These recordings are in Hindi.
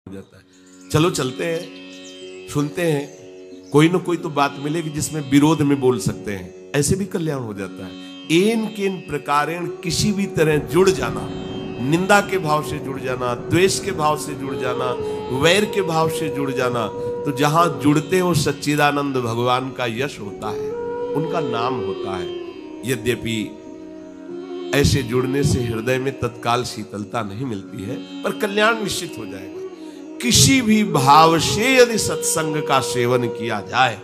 जाता है। चलो चलते हैं, सुनते हैं, कोई ना कोई तो बात मिलेगी जिसमें विरोध में बोल सकते हैं, ऐसे भी कल्याण हो जाता है। एन केन प्रकारेण किसी भी तरह जुड़ जाना, निंदा के भाव से जुड़ जाना, द्वेष के भाव से जुड़ जाना, वैर के भाव से जुड़ जाना, तो जहां जुड़ते हो सच्चिदानंद भगवान का यश होता है, उनका नाम होता है। यद्यपि ऐसे जुड़ने से हृदय में तत्काल शीतलता नहीं मिलती है, पर कल्याण निश्चित हो जाएगा। किसी भी भाव से यदि सत्संग का सेवन किया जाए,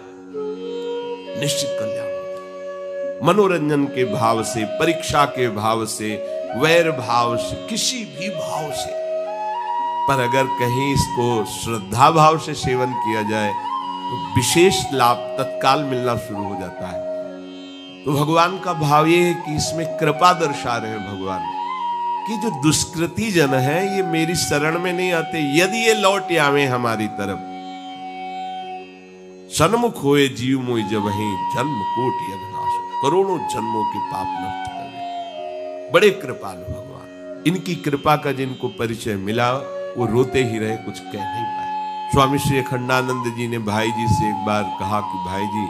निश्चित कल्याण होता है। मनोरंजन के भाव से, परीक्षा के भाव से, वैर भाव से, किसी भी भाव से, पर अगर कहीं इसको श्रद्धा भाव से सेवन किया जाए तो विशेष लाभ तत्काल मिलना शुरू हो जाता है। तो भगवान का भाव ये है कि इसमें कृपा दर्शा रहे भगवान कि जो दुष्कृति जन है ये मेरी शरण में नहीं आते, यदि ये लौट आवे हमारी तरफ, सन्मुख होए जीव मोई जब ही जन्म कोटि अघनाश, करोड़ों जन्मों के पाप नष्ट कर दे। बड़े कृपालु भगवान, इनकी कृपा का जिनको परिचय मिला वो रोते ही रहे, कुछ कह नहीं पाए। स्वामी श्री अखंडानंद जी ने भाई जी से एक बार कहा कि भाई जी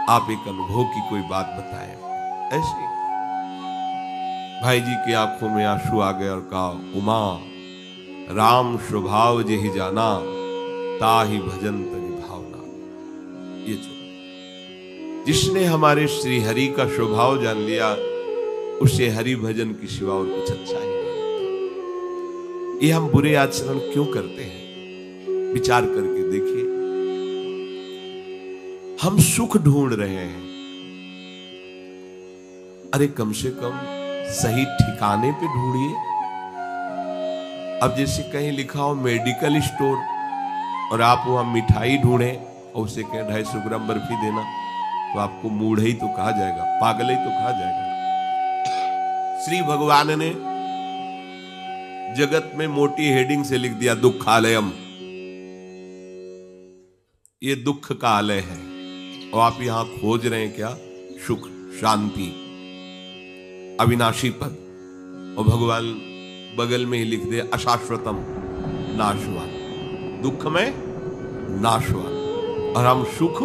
आप एक अनुभव की कोई बात बताएं। ऐसे भाई जी की आंखों में आंसू आ गए और कहा, उमा राम स्वभाव जेहि जाना, ताहि भजन तनि भावना। ये जो जिसने हमारे श्री हरि का स्वभाव जान लिया, उसे हरि भजन की सिवा और कुछ अच्छा ही नहीं। ये हम बुरे आचरण क्यों करते हैं, विचार करके देखिए। हम सुख ढूंढ रहे हैं, अरे कम से कम सही ठिकाने पे ढूंढिए। अब जैसे कहीं लिखा हो मेडिकल स्टोर और आप वहां मिठाई ढूंढे और उसे कहें 250 ग्राम बर्फी देना, तो आपको मूढ़ ही तो कहा जाएगा, पागल ही तो कहा जाएगा। श्री भगवान ने जगत में मोटी हेडिंग से लिख दिया दुखालयम, ये दुख का आलय है, और आप यहां खोज रहे हैं क्या? सुख, शांति, अविनाशी पद। और भगवान बगल में ही लिख दे अशाश्वतम, नाशवान, दुख में नाशवान, और हम सुख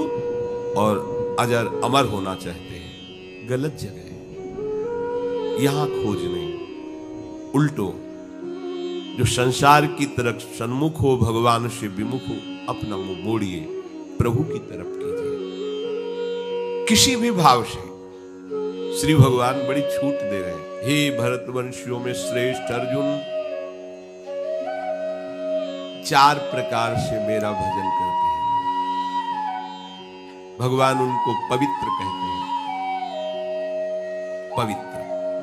और अजर अमर होना चाहते हैं। गलत जगह है, यहां खोज नहीं, उल्टो जो संसार की तरफ सन्मुख हो, भगवान से विमुख हो, अपना मुंह मोड़िए, प्रभु की तरफ कीजिए। किसी भी भाव से श्री भगवान बड़ी छूट दे रहे हैं। हे भरतवंशियों में श्रेष्ठ अर्जुन, 4 प्रकार से मेरा भजन करते हैं। भगवान उनको पवित्र कहते हैं। पवित्र,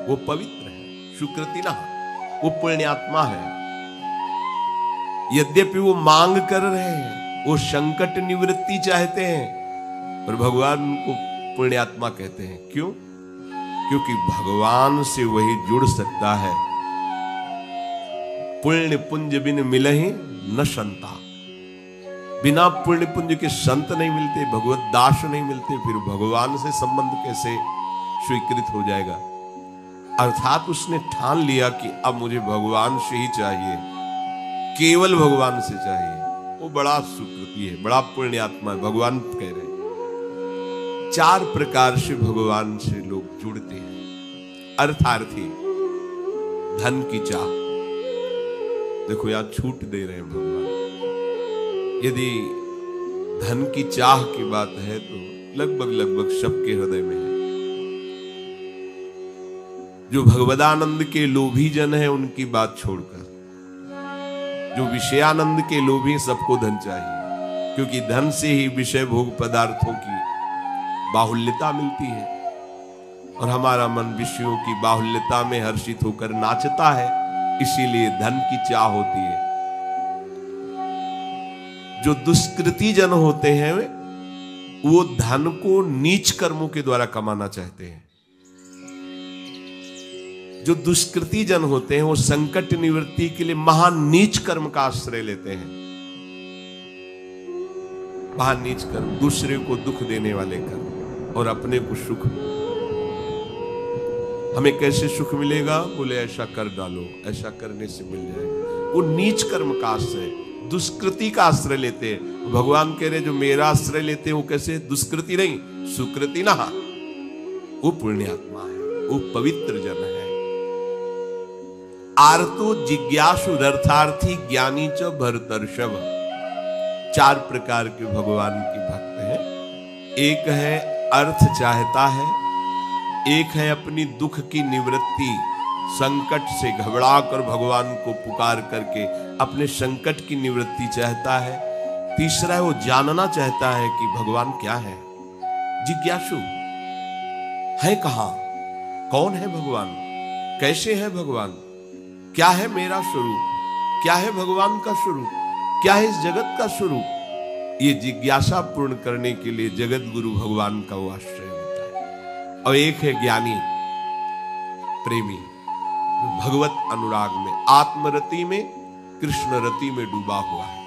वो पवित्र है, सुकृति ना, वो पुण्यात्मा है। यद्यपि वो मांग कर रहे हैं, वो संकट निवृत्ति चाहते हैं, पर भगवान उनको पुण्यात्मा कहते हैं। क्यों? क्योंकि भगवान से वही जुड़ सकता है। पुण्य पुंज बिन मिलहि न संता, बिना पुण्य पुंज के संत नहीं मिलते, भगवत दास नहीं मिलते, फिर भगवान से संबंध कैसे स्वीकृत हो जाएगा? अर्थात उसने ठान लिया कि अब मुझे भगवान से ही चाहिए, केवल भगवान से चाहिए। वो बड़ा सुकृति है, बड़ा पुण्यात्मा है। भगवान कह रहे हैं 4 प्रकार से भगवान से लोग जुड़ते हैं। अर्थार्थी, धन की चाह, देखो यहां छूट दे रहे हैं भगवान। यदि धन की चाह की बात है तो लगभग सबके हृदय में है। जो भगवदानंद के लोभी जन है उनकी बात छोड़कर, जो विषयानंद के लोभी, सबको धन चाहिए, क्योंकि धन से ही विषय भोग पदार्थों की बाहुल्यता मिलती है, और हमारा मन विषयों की बाहुल्यता में हर्षित होकर नाचता है, इसीलिए धन की चाह होती है। जो दुष्कृति जन होते हैं वो धन को नीच कर्मों के द्वारा कमाना चाहते हैं। जो दुष्कृति जन होते हैं वो संकट निवृत्ति के लिए महान नीच कर्म का आश्रय लेते हैं। महान नीच कर्म, दूसरे को दुख देने वाले कर्म, और अपने को सुख। हमें कैसे सुख मिलेगा? बोले ऐसा कर डालो, ऐसा करने से मिल जाएगा। वो नीच कर्म का आश्रय, दुष्कृति का आश्रय लेते हैं। भगवान कह रहे जो मेरा आश्रय लेते हैं वो कैसे? दुष्कृति नहीं, सुकृति ना, वो पुण्यात्मा है, वो पवित्र जन है। आर्तो जिज्ञासु अर्थार्थी ज्ञानी च भरतर्षभ। 4 प्रकार के भगवान के भक्त हैं। एक है अर्थ चाहता है, एक है अपनी दुख की निवृत्ति, संकट से घबरा कर भगवान को पुकार करके अपने संकट की निवृत्ति चाहता है। तीसरा है वो जानना चाहता है कि भगवान क्या है, जिज्ञासु है, कहां, कौन है भगवान, कैसे है भगवान, क्या है मेरा स्वरूप, क्या है भगवान का स्वरूप, क्या है इस जगत का स्वरूप। ये जिज्ञासा पूर्ण करने के लिए जगत गुरु भगवान का वो आश्रय होता है। और एक है ज्ञानी प्रेमी, भगवत अनुराग में, आत्मरति में, कृष्ण रति में डूबा हुआ है।